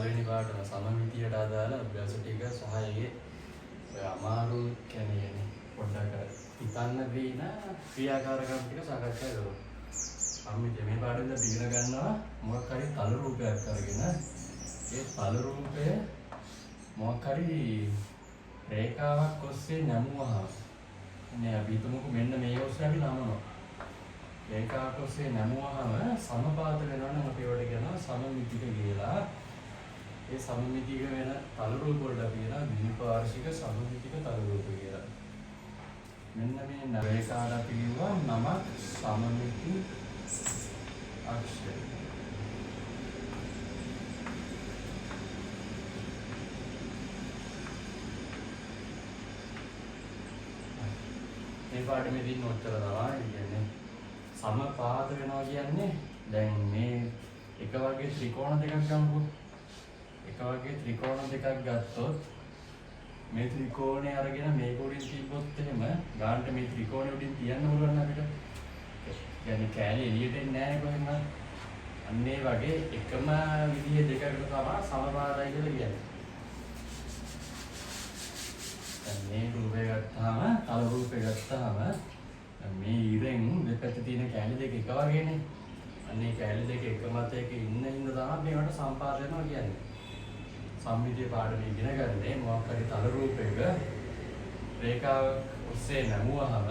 පළවෙනි පාඩම සමමිතියට අදාළ අභ්‍යාස ටික සහ ඒකේ ඔය අමාරු කියන්නේ පොඩ්ඩක් හිතන්න දෙන ක්‍රියාකාරකම් ටික සාකච්ඡා කරමු. සමමිතිය මේ පාඩමෙන් ඉගෙන ගන්නවා මොකක් හරි තල රූපයක් අරගෙන ඒ තල රූපය මොකක් හරි රේඛාවක් ඔස්සේ නැමුවහම නේ අපි හිතමුකෝ මෙන්න මේ ඔස්සේ අපි නමනවා. රේඛාවක් ඔස්සේ නැමුවහම සමපාත වෙනවා නම් අපි ඒවට කියනවා සමමිතික කියලා. ඒ සමමිතික වෙන තල රූප වලට අපි කියනවා ද්විපාර්ශ්වික සමමිතික තල රූප කියලා. මෙන්න මේ රේඛාවට අපි කියනවා නමක් සමමිති අක්ෂය. මේ පාඩමේදී නොච්චර තමයි කියන්නේ සමපාත වෙනවා කියන්නේ දැන් මේ එක වර්ගයේ ත්‍රිකෝණ දෙකක් ගමුකෝ. එක වර්ගයේ ත්‍රිකෝණ දෙකක් ගත්තොත් මේ ත්‍රිකෝණය අරගෙන මේක උඩින් තිබ්බොත් එහෙම ගානට මේ ත්‍රිකෝණය උඩින් තියන්න පුළුවන් අපිට. يعني කෑලි එළියට එන්නේ නැහැ කොහෙන්ද? අන්න ඒ වගේ එකම විදිහේ දෙකකට තමයි සමපාතයි කියලා කියන්නේ. දැන් මේ රූපය ගත්තාම තල රූපය ගත්තාම මේ ඉරෙන් දෙපැත්තේ තියෙන කෑලි දෙක එක වගේනේ. අන්න ඒ කෑලි දෙක එක මතයක ඉන්න හින්දා තමයි මේවට සම්පාත වෙනවා කියන්නේ. සම්මිතිය පාඩමේ ඉගෙන ගන්නේ මොකක් හරි තල රූපයක රේඛාව ඔස්සේ නැමුවහම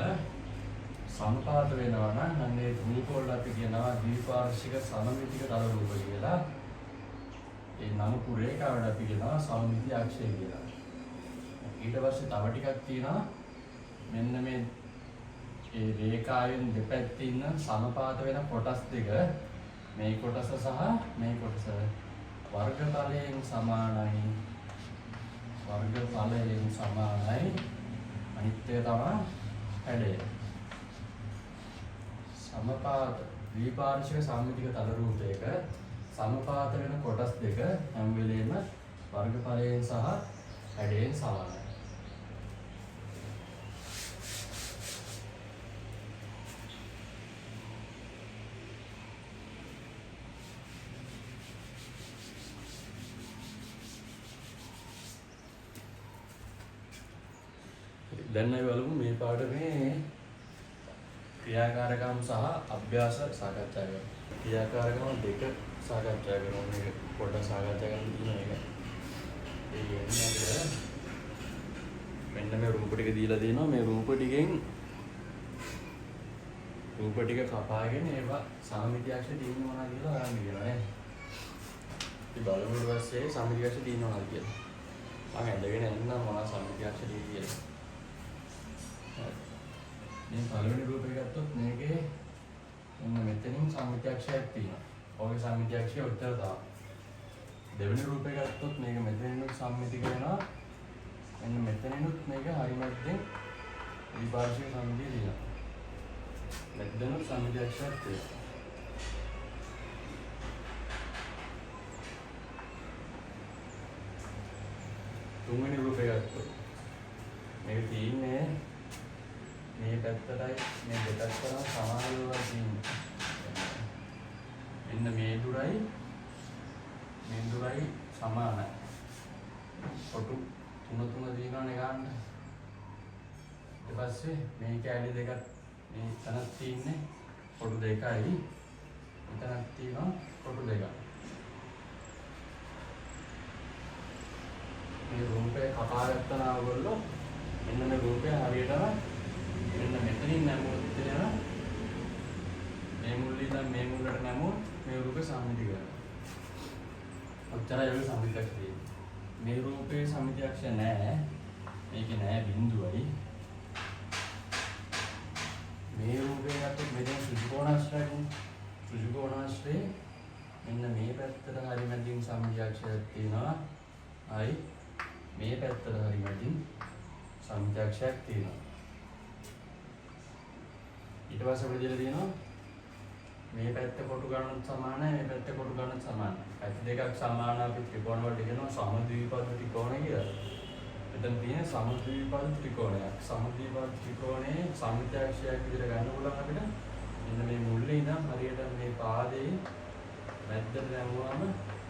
සම්පාත වෙනවා නම් අන්න ඒ රූප වල අපි කියනවා ද්විපාර්ශ්වික සමමිතික තල රූප කියලා. ඒ නමුපු රේඛාවට අපි කියනවා සමමිති අක්ෂය කියලා. ඊට පස්සේ තව ටිකක් තියෙනවා මෙන්න මේ ඒ රේඛාවෙන් දෙපැත්තේ ඉන්න සමපාත වෙන කොටස් දෙක මේ කොටස සහ මේ කොටස වර්ගතලයෙන් සමානයි අනිත් එක තමයි හැඩය. සමපාත ද්විපාර්ශ්වික සමමිතික තල රූපයක සමපාත වෙන කොටස් දෙක හැම වෙලේම වර්ගඵලයෙන් සහ හැඩයෙන් සමානයි. දැන් අපි බලමු මේ පාඩමේ ක්‍රියාකාරකම් සහ අභ්‍යාස සාකච්ඡා කරමු. ක්‍රියාකාරකම් දෙක සාකච්ඡා කරමු. මේක පොඩ්ඩක් සාකච්ඡා කරන්න තියෙනවා ඒක. ඒ කියන්නේ මෙන්න මේ රූප ටික දීලා දෙනවා. මේ රූප ටිකෙන් රූප ටික කපාගෙන ඒවා සමමිති අක්ෂය තියෙන්නේ මොනවද කියලා හොයන්න කියනවා නේ. ඉතින් බලමු ඊට පස්සේ සමමිති අක්ෂය තියෙන්නේ මොනවද කියලා. මම ඇඳගෙන එන්නම් මොනවද සමමිති අක්ෂය තියෙන්නේ කියලා. මේ පළවෙනි රූපය ගත්තොත් මේකේ මෙන්න මෙතනින් සමමිති අක්ෂයක් තියෙනවා. ඔයගේ සමමිති අක්ෂය උත්තර තමයි. දෙවෙනි රූපය ගත්තොත් මේක මෙතනිනුත් සමමිතික වෙනවා. මෙන්න මෙතනිනුත් මේක හරි මැද්දෙන් ද්විපාර්ශ්වික සමමිතිය තියෙනවා. මෙතනත් සමමිති අක්ෂයක් තියෙනවා. තුන්වෙනි රූපය ගත්තොත් මේක තියෙන්නේ මේ පැත්තටයි මේ දෙපැත්තටම සමානව තියෙන්නේ. මෙන්න මේ දුරයි සමානයි. කොටු තුන දිනවනේ ගන්න. ඊට පස්සේ මේ කැලි දෙක මේ තනක් තියෙන්නේ කොටු දෙකයි. මෙතනක් තියෙනවා කොටු දෙකක්. මේ රූපය කපා ගත්තා ඔයගොල්ලෝ මෙන්න මේ රූපය හරියටම මෙන්න මෙතනින් නැමුවොත් එතන මේ මුල්ලේ ඉඳන් මේ මුල්ලට නැමුවොත් මේ රූපේ සමමිති කරනවා. ඔච්චරයි ඔය සමමිති අක්ෂය තියෙන්නේ. මේ රූපේ සමමිති අක්ෂය නැහැ. මේකේ නැහැ බිඳුවයි. මේ රූපේ ගත්තොත් මෙතන ත්‍රිකෝණාශ්‍රයයි. ත්‍රිකෝණාශ්‍රයේ මෙන්න මේ පැත්තට හරි මැදින් සමමිති අක්ෂයක් තියෙනවා. අයි මේ පැත්තට හරි මැදින් සමමිති අක්ෂයක් තියෙනවා. ඊට පස්සේ අපිට දෙලා තියෙනවා මේ පැත්ත කොටු ගන්නත් සමානයි මේ පැත්ත කොටු ගන්නත් සමානයි. පැත්ත දෙකක් සමාන අපි ත්‍රිකෝණ වලට කියනවා සමද්විපද ත්‍රිකෝණය කියලා. මෙතන තියෙන සමද්විපද ත්‍රිකෝණයක්. සමද්විපද ත්‍රිකෝණයේ සමමිති අක්ෂයක් විදිහට ගන්න පුළුවන් අපිට. මෙන්න මේ මුල්ලේ ඉඳන් හරියට මේ පාදයේ මැද්දට දැම්මම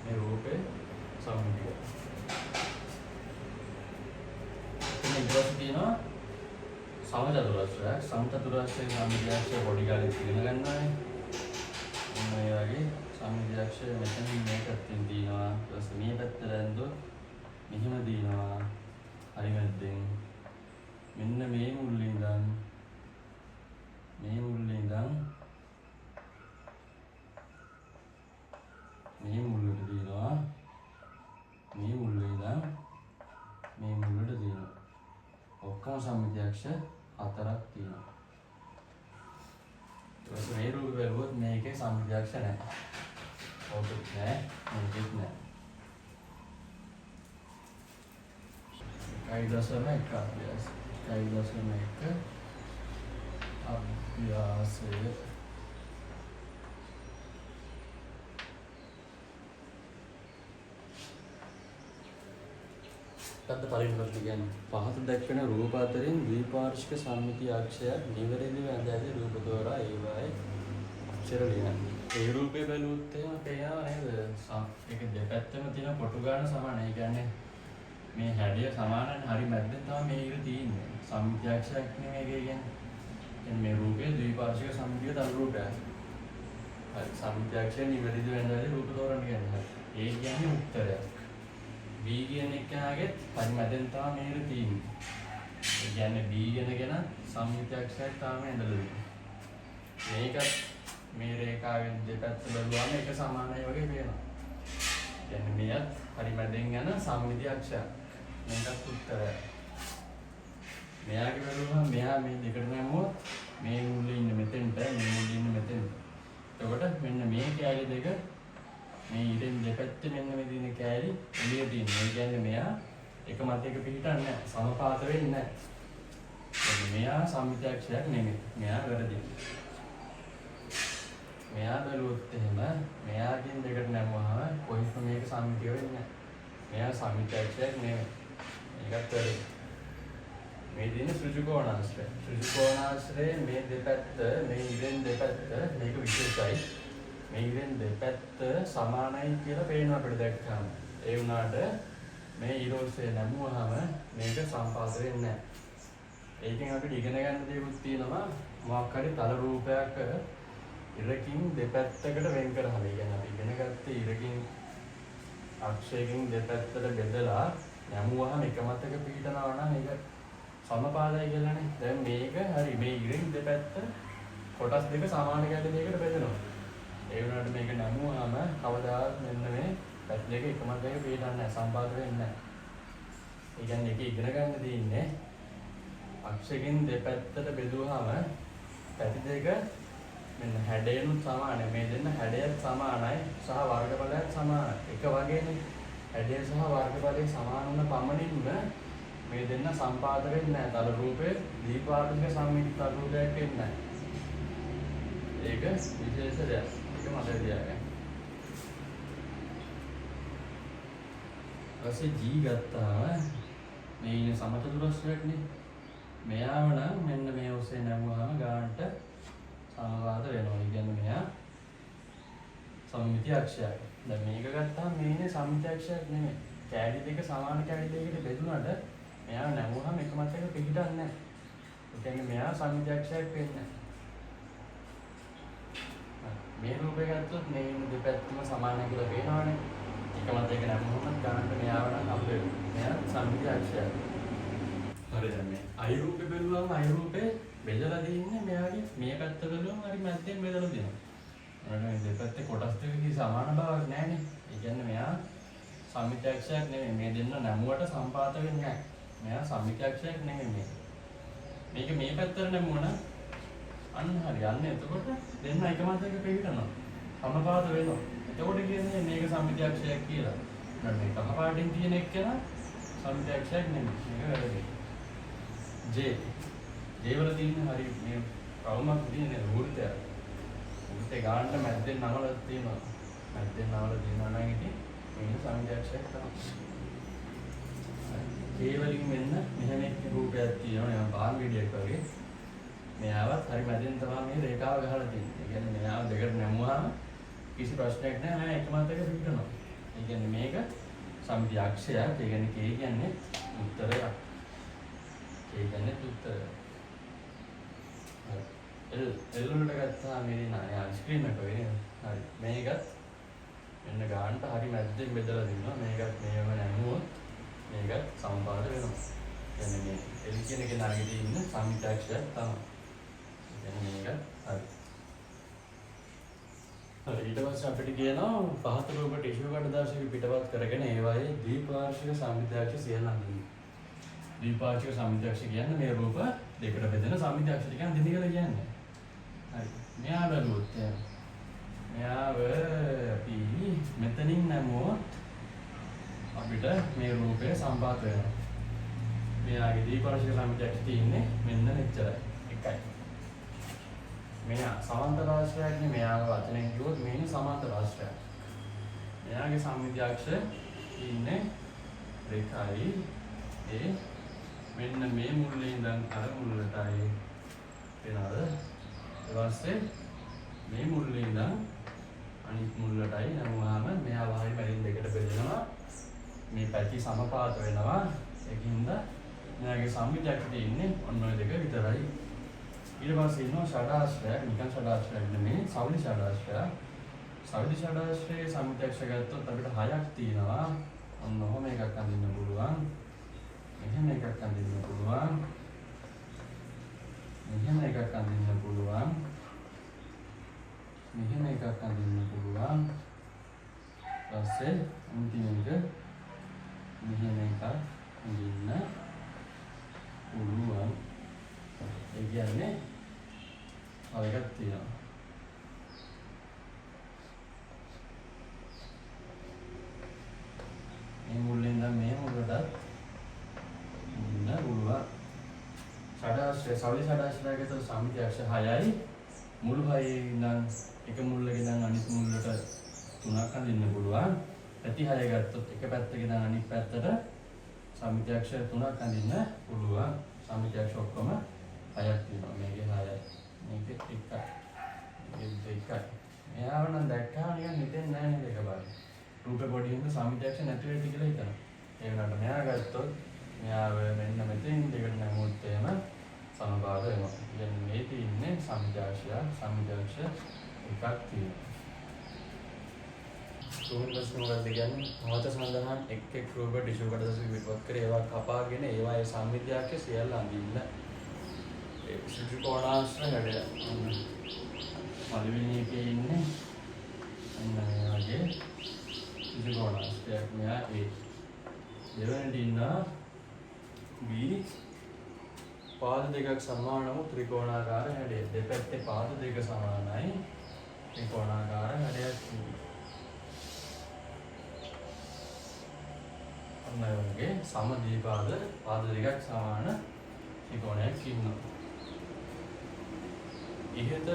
මේ රූපේ සම්මිතිය. ඉතින් ඊට තියෙනවා සමචතුරස්‍රයක්. සමචතුරස්‍රයේ සම්මිතියක්ෂය පොඩි කාලේ ඉගෙන ගන්නවානේ. මේ වගේ සම්මිතියක්ෂය මෙතනින් මේ පැත්තෙන් දිනවා. ඊට පස්සේ මේ පැත්තට ඇඳුවොත් මෙහෙම දිනවා. හරි මැද්දෙන් මෙන්න මේ මුල්ලේ ඉඳන් මේ මුල්ලේ ඉඳන් මේ මුල්ලට දිනවා. මේ මුල්ලේ ඉඳන් මේ මුල්ලට දිනවා. ඔක්කොම සම්මිතියක්ෂ 4ක් තියෙනවා. ඊට පස්සේ මේ රූපය බලුවොත් මේකේ සම්මිතියක්ෂ නැහැ. ඕකෙත් නැහැ, මේකෙත් නැහැ. 1.1 අභ්‍යාසය තත්ත පරිණත කියන්නේ පහත දැක්වෙන රූප අතරින් ද්විපාර්ශ්වික සම්මිති අක්ෂයක් නිවැරදිව ඇඳ ඇති රූප දෝරා ඒවායේ අක්ෂර ලියන්නේ. ඒ රූපේ බැලුවොත් එහෙම පේනවා නේද? ඒක දෙපැත්තම තියෙන කොටු ගන්න සමානයි. ඒ කියන්නේ මේ හැඩය සමානයි. හරි මැද්දෙන් තමයි මේ ඉර තියෙන්නේ. සම්මිති අක්ෂයක් නෙමෙයි ඒක කියන්නේ. එන්නේ මේ රූපේ ද්විපාර්ශ්වික සම්මිතිය තර රූපයක්. හරි සම්මිති අක්ෂය නිවැරදිව ඇඳ ඇති රූප දෝරන්න කියන්නේ. ඒ කියන්නේ උත්තරයක්. B කියන එකනාගෙත් පරිමැදෙන් තමයි මේක තියෙන්නේ. ඒ කියන්නේ B කියනගෙන සම්මිතියක්ෂයක් තමයි ඇඳලා තියෙන්නේ. මේකත් මේ රේඛාවෙන් දෙපැත්ත බැලුවාම එක සමානයි වගේ පේනවා. කියන්නේ මෙයත් පරිමැදෙන් යන සම්මිතියක්ෂයක්. මේකත් උත්තරය. මෙයාගේ බැලුවම මෙයා මේ දෙකට නැමුවොත් මේ මුල්ලේ ඉන්න මෙතෙන්ට මේ මුල්ලේ ඉන්න මෙතෙන්ට. එතකොට මෙන්න මේ කැලේ දෙක මේ ඉරෙන් දෙපැත්තේ මෙන්න මේ දින කෑලි එළිය තියෙනවා. ඒ කියන්නේ මෙයා එක මතයක පිහිටන්නේ නැහැ. සමපාත වෙන්නේ නැහැ. මෙයා සම්මිතියක්ෂයක් නෙමෙයි. මෙයා වැරදි. මෙයා බැලුවොත් එහෙම මෙයාගෙන් දෙකට නැමුවාම කොහොමද මේක සම්මිතිය වෙන්නේ නැහැ. මෙයා සම්මිතියක්ෂයක් නෙමෙයි. ඒකත් වැරදි. මේ දින ත්‍රිකෝණාශ්‍රය. ත්‍රිකෝණාශ්‍රයේ මේ දෙපැත්ත මේ ඉරෙන් දෙපැත්ත මේක විශේෂයි. මේ ඉරෙන් දෙපැත්ත සමානයි කියලා පේනවා අපිට දැක්කම. ඒ වුණාට මේ ඊරෝස්සේ නැමුවාම මේක සම්පාත වෙන්නේ නැහැ. ඒකෙන් අපිට ඉගෙන ගන්න දේකුත් තියෙනවා. මොකක් හරි තල රූපයක් ඉරකින් දෙපැත්තකට වෙන් කරහම. ඒ කියන්නේ අපි ඉගෙන ගත්තේ ඉරකින් අක්ෂයකින් දෙපැත්තට බෙදලා නැමුවාම එක මතක පිටනවා නම් ඒක සමපාදයි කියලානේ. දැන් මේක හරි මේ ඉරෙන් දෙපැත්ත කොටස් දෙක සමාන කැටි දෙකකට බෙදෙනවා. ඒ වුණාට මේක නැමුවාම කවදාවත් මෙන්න මේ පැති දෙක එකම දෙයක පිටන්නේ නැහැ. සම්පාත වෙන්නේ නැහැ. ඒ කියන්නේ ඒක ඉගෙන ගන්න දෙන්නේ අක්ෂයකින් දෙපැත්තට බෙදුවාම පැති දෙක මෙන්න හැඩයනුත් සමානයි. මේ දෙන්න හැඩයත් සමානයි සහ වර්ගඵලයත් සමානයි. එක වගේනේ. හැඩය සහ වර්ගඵලය සමාන වුණ පමණින්ම මේ දෙන්න සම්පාත වෙන්නේ නැහැ. තල රූපේ දීපාර්ශ්වික සම්මිති තල රූපයක් වෙන්නේ නැහැ. ඒක විශේෂ දෙයක්. ඒක මතක තියාගන්න. ඊපස්සේ G ගත්තාම මේ ඉන්නේ සමචතුරස්‍රයක්නේ. මෙයාව නම් මෙන්න මේ ඔස්සේ නැමුවාම ගානට සමවාද වෙනවා. ඒ කියන්නේ මෙයා සම්මිති අක්ෂයයි. දැන් මේක ගත්තාම මේ ඉන්නේ සම්මිති අක්ෂයක් නෙමෙයි. කැඩි දෙක සමාන කැඩි දෙකකට බෙදුනට මෙයා නැමුවාම එක මතක පිටින්නේ නැහැ. ඒ කියන්නේ මෙයා සම්මිති අක්ෂයක් වෙන්නේ නැහැ. මේ රූපය ගත්තොත් මේ දෙපැත්තම සමානයි කියලා පේනවනේ. එක මතයක නැමුවම ගන්නට මෙයාව නම් හම්බ වෙනවා. මෙයා සම්මිති අක්ෂයක්. හරි දැන් මේ අයි රූපේ බැලුවම අයි රූපේ බෙදලා දින්නේ මෙයාගේ මේ පැත්ත බැලුවම හරි මැද්දෙන් බෙදලා දෙනවා. මේ දෙපැත්තේ කොටස් දෙකකේ සමාන බවක් නැහැනේ. ඒ කියන්නේ මෙයා සම්මිති අක්ෂයක් නෙමෙයි. මේ දෙන්න නැමුවට සම්පාත වෙන්නේ නැහැ. මෙයා සම්මිති අක්ෂයක් නෙමෙයි මේ. මේක මේ පැත්තට නැමුවනම් අන්න හරි යන්නේ. එතකොට දෙන්න එක මතයක පිළිටනවා. සමපාත වෙනවා. එතකොට කියන්නේ මේක සම්මිති අක්ෂයක් කියලා. දැන් මේ කහ පාටින් තියෙන එක නා සම්මිති අක්ෂයක් නෙමෙයි. මේක වැරදි. J වල තියෙන හරි මේ කවුමක් තියෙන වෘත්තය. වෘත්තේ ගානට මැද්දෙන් නමල තියෙනවා. මැද්දෙන් නමල තියෙනවා නම් ඉතින් මේක සම්මිති අක්ෂයක් තමයි. K වලින් මෙන්න මෙහෙම එක් රූපයක් තියෙනවා. යම් බාන් වීඩියෝයක් වගේ. මෙයාවත් හරි මැදින් තමයි මේ රේඛාව ගහලා තියෙන්නේ. ඒ කියන්නේ මෙයාව දෙකට නැමුවාම කිසි ප්‍රශ්නයක් නැහැ. එකම තැනක පිටනවා. ඒ කියන්නේ මේක සමිතියක්ෂයක්. ඒ කියන්නේ K කියන්නේ උත්තරයක්. K කියන්නේ උත්තරය. L වලට ගත්තාම මේ නාය අයිස්ක්‍රීම් එක වෙන්නේ. හරි. මේකත් මෙන්න ගන්නට හරි මැද්දෙන් බෙදලා දෙනවා. මේකත් මේවම නැමුවොත් මේකත් සමපාද වෙනවා. කියන්නේ මේ L කියන එකේ නාගෙදී ඉන්න සමිතියක්ෂයක් තමයි. කියන්නේ මේක හරි. ඊට පස්සේ අපිට කියනවා පහත රූප ටිෂු කඩදාසියක පිටපත් කරගෙන ඒවායේ ද්විපාර්ශ්වික සම්මිතියක්ෂ සියල්ලන් දෙන්න. ද්විපාර්ශ්වික සම්මිතියක්ෂ කියන්නේ මේ රූප දෙකට බෙදෙන සම්මිතියක්ෂ ටිකක් දෙන්න කියලා කියන්නේ. හරි. මෙයා බැලුවොත් මෙයාව අපි මෙතනින් නැමුවොත් අපිට මේ රූපය සම්පාත වෙනවා. මෙයාගේ ද්විපාර්ශ්වික සම්මිතියක්ෂ තියෙන්නේ මෙන්න මෙච්චරයි. එකයි. මෙයා සමාන්තර රාශියක්නේ. මෙයාව වචනෙන් කිව්වොත් මේනි සමාන්තර රාශියක්. මෙයාගේ සම්මිතියක්ෂ ඉන්නේ රේඛයි ඒ මෙන්න මේ මුල්ලේ ඉඳන් අර මුල්ලටයි වෙනවද? ඊට පස්සේ මේ මුල්ලේ ඉඳන් අනිත් මුල්ලටයි යමුවාම මෙයා වහයි බැලින් දෙකට බෙදෙනවා. මේ පැති සමපාත වෙනවා. ඒකින්ද මෙයාගේ සම්මිතියක්ෂ තියෙන්නේ ඔන්න ඔය දෙක විතරයි. ඊට පස්සේ ඉන්නවා ෂඩාශ්‍රයක්. නිකන් ෂඩාශ්‍රයක් නෙමෙයි සවලි ෂඩාශ්‍රයක්. සවලි ෂඩාශ්‍රයේ සම්මිතියක්ෂ ගත්තොත් අපිට 6ක් තියෙනවා. ඔන්න ඔහොම එකක් අඳින්න පුළුවන්. මෙහෙම එකක් අඳින්න පුළුවන්. මෙහෙම එකක් අඳින්න පුළුවන්. මෙහෙම එකක් අඳින්න පුළුවන්. ඊපස්සේ අන්තිම එක මෙහෙම එකක් අඳින්න පුළුවන්. ඒ කියන්නේ තව එකක් තියෙනවා. මේ මුල්ලෙන් ඉඳන් මේ මුල්ලටත් ඉන්න පුළුවන්. ෂඩාශ්‍රය සවලි ෂඩාශ්‍රයකට සම්මිතියක්ෂ 6යි. මුළු 6 ඉඳන් එක මුල්ලක ඉඳන් අනිත් මුල්ලට 3ක් අඳින්න පුළුවන්. පැති 6 ගත්තොත් එක පැත්තක ඉඳන් අනිත් පැත්තට සම්මිතියක්ෂ 3ක් අඳින්න පුළුවන්. සම්මිතියක්ෂ ඔක්කොම 6ක් තියෙනවා. මේකේ 6යි. මේකේ 1යි. මේකේ 2යි. මෙයාව නම් දැක්කම නිකන් හිතෙන්නේ නැහැ නේද එක බලන්න. රූපේ පොඩි හින්දා සම්මිතියක්ෂ නැති වෙයි කියලා හිතනවා. ඒ වුණාට මෙයා ගත්තොත් මෙයාව මෙන්න මෙතෙන් දෙකට නැමුවොත් එහෙම සමපාද වෙනවා. කියන්නේ මේ තියෙන්නේ සම්මිතියක්ෂ එකක් තියෙනවා. සෝමනස් මොකක්ද කියන්නේ? මත සඳහන් එක් රූප ටිෂු කඩදාසි විපත් කර ඒවා කපාගෙන ඒවායේ සම්මිතියක්ෂ සියල්ල අඳින්න. සුජු කෝණාශ්‍ර හැඩය. පළවෙනි එකේ ඉන්නේ අන්න මේ වගේ සුජු කෝණාශ්‍රයක්. මෙයා A. දෙවෙනිට ඉන්නා B. පාද දෙකක් සමාන වූ ත්‍රිකෝණාකාර හැඩය. දෙපැත්තේ පාද දෙක සමානයි. ත්‍රිකෝණාකාර හැඩයක් තියෙනවා. අන්න ඒ වගේ සම දීපාද පාද දෙකක් සමාන ත්‍රිකෝණයක් ඉන්නවා. ඉහත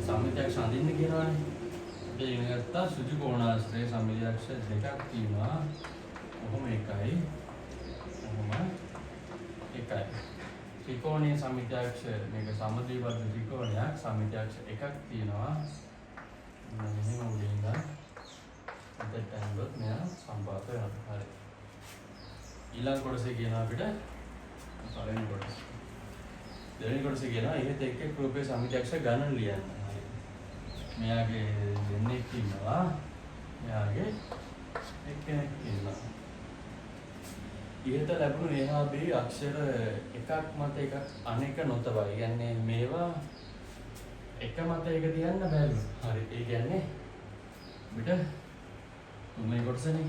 සම්මිතියක්ෂ අඳින්න කියනවානේ. අපි ඉගෙන ගත්තා සුජු කෝණාශ්‍රයේ සම්මිතියක්ෂ දෙකක් තියෙනවා. ඔහොම එකයි. ඔහොම එකයි. ත්‍රිකෝණීය සම්මිතියක්ෂ මේක සමද්විපද ත්‍රිකෝණයක්. සම්මිතියක්ෂ එකක් තියෙනවා. මෙහෙම උඩින් ඉඳන් අදට ඇඟොත් මෙයා සම්පාත වෙනවා. හරි. ඊළඟ කොටසේ කියනවා අපිට පළවෙනි කොටස. දෙවෙනි කොටසේ කියනවා ඉහත එක් රූපයේ සම්මිතියක්ෂ ගණන් ලියන්න. හරි. මෙයාගේ දෙන්නෙක් ඉන්නවා. මෙයාගේ එක්කෙනෙක් ඉන්නවා. ඉහත ලැබුණු A හා B අක්ෂර එකක් මත එකක් අනෙක නොතබයි. කියන්නේ මේවා එක මත එක තියන්න බැහැ. හරි. ඒ කියන්නේ අපිට තුන්වෙනි කොටසනේ.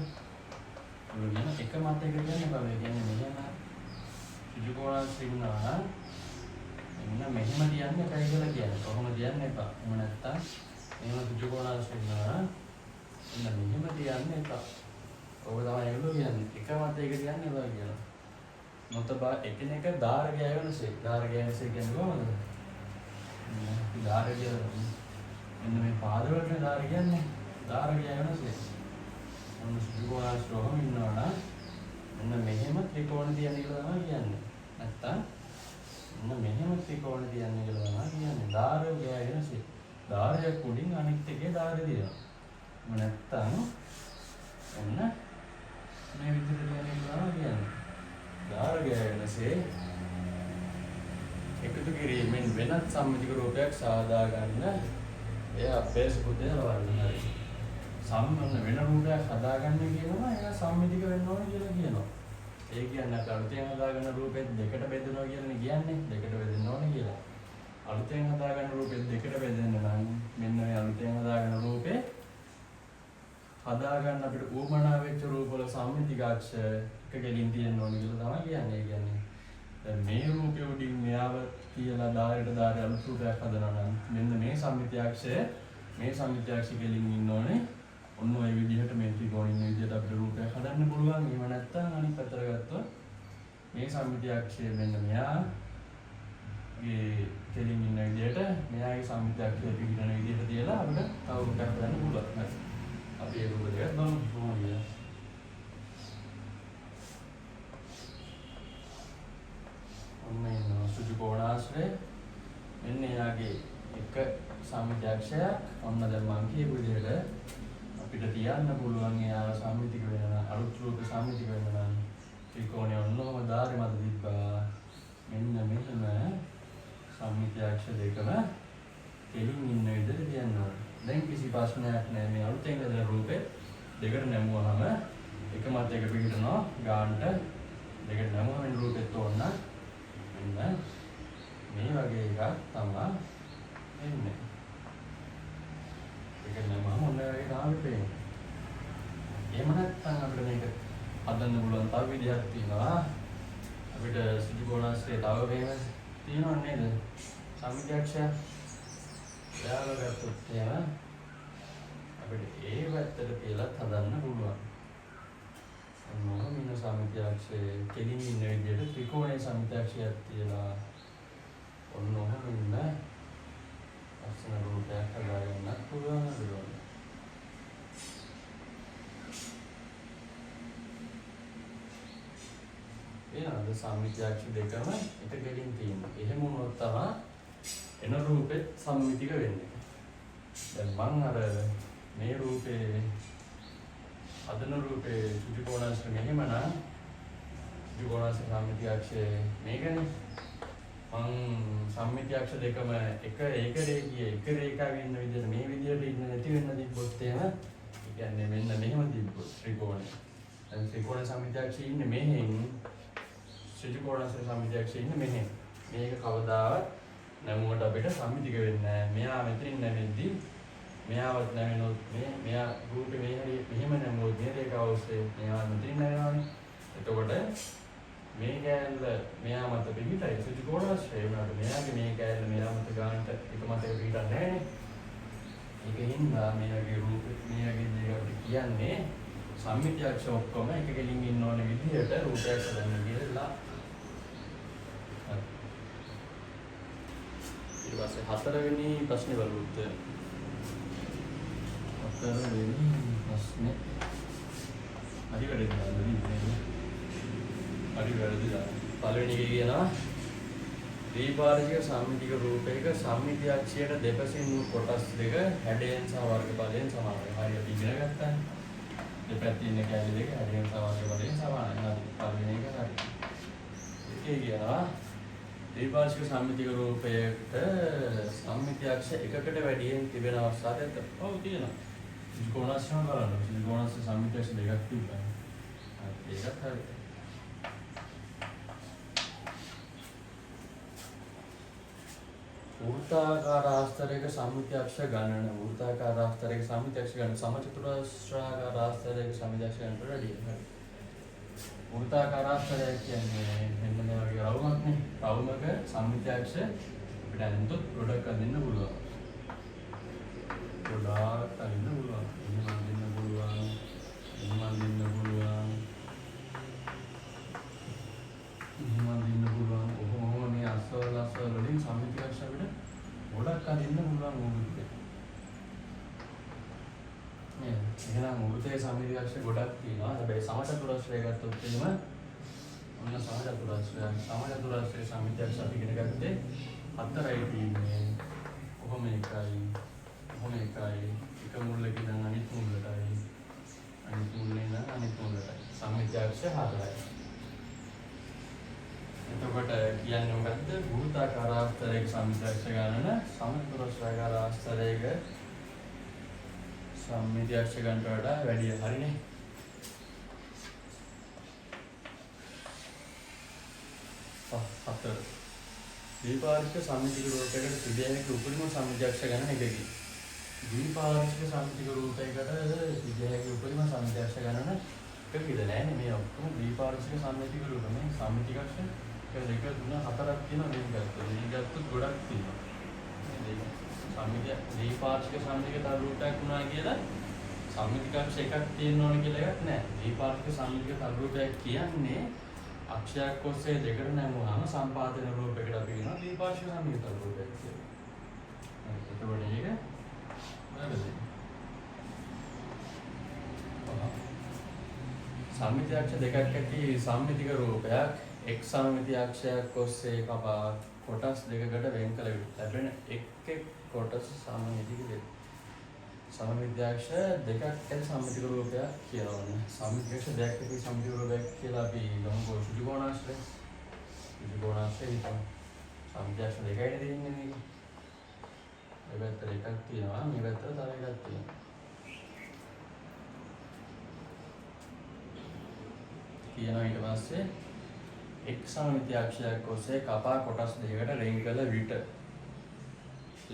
ඔයගොල්ලෝ කියන එක මත එක තියන්න බෑ. ඒ කියන්නේ මෙහෙම සුජු කෝණාශ්‍රය ඉන්නවා. එන්න මෙහෙම තියන්න එපා කියලා කියන්නේ. කොහොම තියන්න එපා. එහෙම නැත්තම් එහෙම සුජු කෝණාශ්‍රය ඉන්නවා. එන්න මෙහෙම තියන්න එපා. ඔබ තමයි ඒගොල්ලෝ කියන්නේ එක මත එක තියන්න එපා කියලා. නොතබා එකිනෙක ධාරකය වෙනසේ. ධාරකය වෙනසේ කියන්නේ කොහොමද? ධාරකය මෙන්න මේ පාද වලට ධාරකය කියන්නේ. ධාරකය වෙනසේ. ඔන්න සුජු කෝණාශ්‍රයම ඉන්නවනම් මෙන්න මෙහෙම ත්‍රිකෝණ තියන්න කියලා තමයි කියන්නේ. නැත්තම් මෙන්න මෙහෙම ත්‍රිකෝණ තියන්න කියලා තමයි කියන්නේ. ධාරකය වෙනසේ. ධාරයක් උඩින් අනිත් එකේ ධාරය දිනවා. නැත්තම් ඔන්න මේ විදිහට යන්නේ කියලා කියන්නේ. ධාර ගෑවෙනසේ එකතු කිරීමෙන් වෙනත් සම්මිතික රූපයක් සාදා ගන්න එය අපේස පුතේ වර්ණන හරි. සම්මන්න වෙන රූපයක් හදාගන්න කියනවා ඒක සම්මිතික වෙන්න ඕන කියලා කියනවා. ඒ කියන්නේ අලුතෙන් හදාගන්න රූපෙත් දෙකට බෙදනවා කියන්නේ දෙකට බෙදෙන්න ඕන කියලා. අලුතෙන් හදාගන්න රූපෙත් දෙකට බෙදෙන්න නම් මෙන්න මේ අලුතෙන් හදාගන්න රූපේ හදාගන්න අපිට උවමනා වෙච්ච රූප වල සම්මිතිකාක්ෂ එක ගෙලින් තියෙන්න ඕන කියලා තමයි කියන්නේ. ඒ කියන්නේ දැන් මේ රූපෙ උඩින් මෙයාව තියලා ධාරයට ධාරය අලුත් රූපයක් හදනවා නම් මෙන්න මේ සම්මිතිකාක්ෂය ගෙලින් ඉන්න ඕනේ. ඔන්න ඔය විදිහට මේ ත්‍රිකෝණින් මේ විදිහට අපිට රූපයක් හදන්න පුළුවන්. එහෙම නැත්නම් අනිත් පැත්තට ගත්තොත් මේ සම්මිතිකාක්ෂය මෙන්න මෙයාගේ ගෙලින් ඉන්න විදිහට මෙයාගේ සම්මිතිකාක්ෂය පිටින විදිහට තියලා අපිට තව රූපයක් හදන්න පුළුවන්. හරි. අපි ඒ රූප දෙක බලමු කොහොමද. ඔන්න එනවා සුජු කෝණාශ්‍රය. මෙන්න එයාගේ එක සම්මිතිකාක්ෂයක් ඔන්න දැන් මම කියපු විදිහට අපිට තියන්න පුළුවන් එයාව සම්මිතික වෙනවා. අලුත් රූප සම්මිතික වෙනවා නම් ත්‍රිකෝණය ඔන්නෝම ධාරි මත තිබ්බා. මෙන්න මෙතන සම්මිතිකාක්ෂ දෙකම කෙලින් ඉන්න විදිහට තියන්න ඕනේ. දැන් කිසි ප්‍රශ්නයක් නැහැ. මේ අලුතෙන් හදන රූපේ දෙකට නැමුවාම එක මත එක පිටිනවා ගානට දෙකට නැමුවම වෙන රූපෙත් ඕන මෙන්න මේ වගේ එකක් තමයි එන්නේ. ඒක නැමුවම ඔන්න වගේ තමයි පේන්නේ. එහෙම නැත්නම් අපිට මේක හදන්න පුළුවන් තව විදිහක් තියෙනවා. අපිට සුජු කෝණාශ්‍රය තව වේම තියෙනව නේද? සම්මිතිකාක්ෂය යාළුවා ගත්තොත් එහෙම අපිට ඒ පැත්තට කියලා හදන්න පුළුවන්. මොන මින සම්මිතිකාක්ෂයේ කෙලින් ඉන්න විදිහට ත්‍රිකෝණයේ සම්මිතිකාක්ෂයක් තියලා ඔන්න ඔහොම ඉන්න අස්සන රූපයක් හදාගන්න පුළුවන් නේද? එනවාද සම්මිතිකාක්ෂ දෙකම එක කෙලින් තියෙනවා. එහෙම වුණොත් තමයි එන රූපෙත් සම්මිතික වෙන්නේ. දැන් මං අර මේ රූපේ හදන රූපේ සුජු කෝණාශ්‍රය මෙහෙමනම් සුජු කෝණාශ්‍රය සම්මිතිකාක්ෂය මේකනේ. මං සම්මිතිකාක්ෂ දෙකම එක රේඛිය එක රේඛාවේ ඉන්න විදිහට මේ විදිහට ඉන්න නැති වෙන්න තිබ්බොත් එහෙම ඒ කියන්නේ මෙන්න මෙහෙම තිබ්බොත් ත්‍රිකෝණය. දැන් ත්‍රිකෝණ සම්මිතිකාක්ෂය ඉන්නේ මෙහෙන් සුජු කෝණාශ්‍රය සම්මිතිකාක්ෂය ඉන්නේ මෙහෙන්. මේක කවදාවත් නැමුවට අපිට සම්මිතික වෙන්නේ නැහැ. මෙයා මෙතනින් නැමෙද්දි මෙයාවත් නැවෙනොත් මෙයා රූපේ මේ හරිය මෙහෙම නැමුවොත් මේ රේඛාව ඔස්සේ මෙයා මෙතනින් නැවෙනවානේ. එතකොට මේ කෑල්ල මෙයා මත පිටිටයි සුජු කෝණාශ්‍රය වුණාට මෙයාගේ මේ කෑල්ල මෙයා මත ගන්නට එක මතක පිටින් නැහැ. ඒකෙන් මේ වගේ රූප මේ වගේ දේවල් කියන්නේ සම්මිතියක්ෂ ඔක්කොම එක කෙලින් ඉන්න ඕන විදිහට රූපයක් හදන්න කියලා. ඊට පස්සේ හතරවෙනි ප්‍රශ්නේ බලමුත්. හතරවෙනි ප්‍රශ්නේ හරි වැඩිද පළවෙනි එකේ කියනවා ද්විපාර්ශ්වික සම්මිතික රූපයක සම්මිතියක්ෂයට දෙපසින් වූ කොටස් දෙක හැඩයෙන් සහ වර්ගඵලයෙන් සමානයි. හරියට ඉගෙන ගත්තා. දෙපැත්තේ ඉන්න කැලේ දෙක හැඩයෙන් සහ වර්ගඵලයෙන් සමානයි. හරි. පළවෙනි එක හරි. ඒකේ කියනවා ද්විපාර්ශ්වික සම්මිතික රූපයකට සම්මිතියක්ෂ එකකට වැඩියෙන් තිබෙන අවස්ථා දෙක. ඔව් තියෙනවා. ත්‍රිකෝණාශ්‍රය බලන්න. ත්‍රිකෝණාශ්‍රය සම්මිතියක්ෂ දෙකක් තිබ්බා. හරි. ඒකත් හරි. වෘත්තාකාර ආස්තරයක සම්මිතියක්ෂ ගණන වෘත්තාකාර ආස්තරයක සම්මිතියක්ෂ ගණන සමචතුරස්‍රාකාර ආස්තරයක සම්මිතියක්ෂ ගණනට වැඩියි. හරි. වෘත්තාකාර ආස්තරය කියන්නේ මෙන්න මේ වගේ රවුමක්නේ. රවුමක සම්මිතියක්ෂ අපිට අනිතොත් ගොඩක් අදින්න පුළුවන්. ගොඩාක් අදින්න පුළුවන්. එහෙම අදින්න පුළුවන්. එහෙම අදින්න පුළුවන්. එහෙම අදින්න පුළුවන්. ඔහොම මේ අස්වල වලින් සම්මිතියක්ෂ අපිට ගොඩක් අදින්න පුළුවන් මොකද? එහෙනම් මුලතේ සම්මිතියක්ෂ ගොඩක් තියෙනවා. හැබැයි සමචතුරස්‍රය ගත්තොත් එහෙම ඔන්න සමචතුරස්‍රය සම්මිතියක්ෂ අපි ඉගෙන ගත්තේ හතරයි තියෙන්නේ. කොහොම එකයි. එක මුල්ලකින් අනිත් මුල්ලටයි. අනිත් මුල්ලෙන් සම්මිතිකක්ෂ 4යි. එතකොට කියන්නේ මොකද්ද? භූතාකාර ආස්තරයක සම්මිතිකක්ෂ ගණන සමතුලිතකාර ආස්තරයක සම්මිතිකක්ෂ ගණනට වඩා වැඩි. හරිනේ. හතර. දීපාර්ශ්ව සම්මිතික රූපයකට තිබෙන උපරිම සම්මිතිකක්ෂ ගණන එකකි. දීපාර්ශ්ව සම්මිතික රූපයකට තිබෙන උපරිම සම්මිතිකක්ෂ ගණන එකකිද නෑනේ මේ ඔක්කොම දීපාර්ශ්ව සම්මිතික රූප මේ සම්මිතිකක්ෂ 1 2 3 4ක් තියෙනවා මේ ගත්තොත්. මේ ගත්තොත් ගොඩක් තියෙනවා. මේ සම්මිතිය දීපාර්ශ්ව සම්මිතික තර රූපයක් වුණා කියලා සම්මිතිකක්ෂ එකක් තියෙන්න ඕන කියලා එකක් නෑ. දීපාර්ශ්ව සම්මිතික තර රූපයක් කියන්නේ අක්ෂයක් ඔස්සේ දෙකට නැමුවාම සම්පාදන රූපයකට අපි කියනවා දීපාර්ශ්ව සම්මිතික තර රූපයක් කියලා. එතකොට ඒක වැරදි. සම්මිතියක්ෂ දෙකක් ඇති සම්මිතික රූපයක් එක් සම්මිතියක්ෂයක් ඔස්සේ කපා කොටස් දෙකකට වෙන් කළ විට ලැබෙන එක් කොටස සම්මිතික වේ. සම්මිතියක්ෂ දෙකක් ඇති සම්මිතික රූපයක් කියනවා. සම්මිතියක්ෂ දෙකක් ඇති සම්මිතික රූපයක් කියලා අපි ගමු ත්‍රිකෝණාශ්‍රය. ත්‍රිකෝණාශ්‍රය හිතමු. සම්මිතියක්ෂ දෙකයි දෙන්නේ මේක. මේ පැත්තට එකක් තියෙනවා, මේ පැත්තට තව එකක් තියෙනවා. කියනවා ඊට පස්සේ එක් සම්මිතියක්ෂයක් ඔස්සේ කපා කොටස් දෙකකට වෙන් කළ විට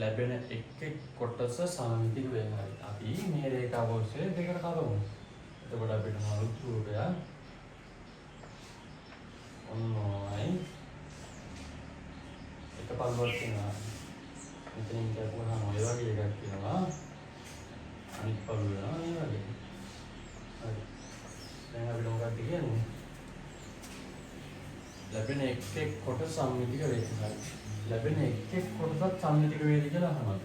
ලැබෙන එක් කොටස සම්මිතික වේගයි. අපි මේ රේඛාව ඔස්සේ දෙකට කපමු. එතකොට අපිට අලුත් රූපයක් ඔන්නෝයි එක පල්ලුවක් තියෙනවා. මෙතනින් කියපුවාම ඔය වගේ එකක් තියෙනවා. අනිත් පල්ලුව යනවා මේ වගේ. හරි. දැන් අපිට මොකක්ද කියන්නේ? ලැබෙන එක් කොටස සම්මිතික වේගයි. ලැබෙන එක් කොටසක් සම්මිතික වේගය කියලා අහනවා.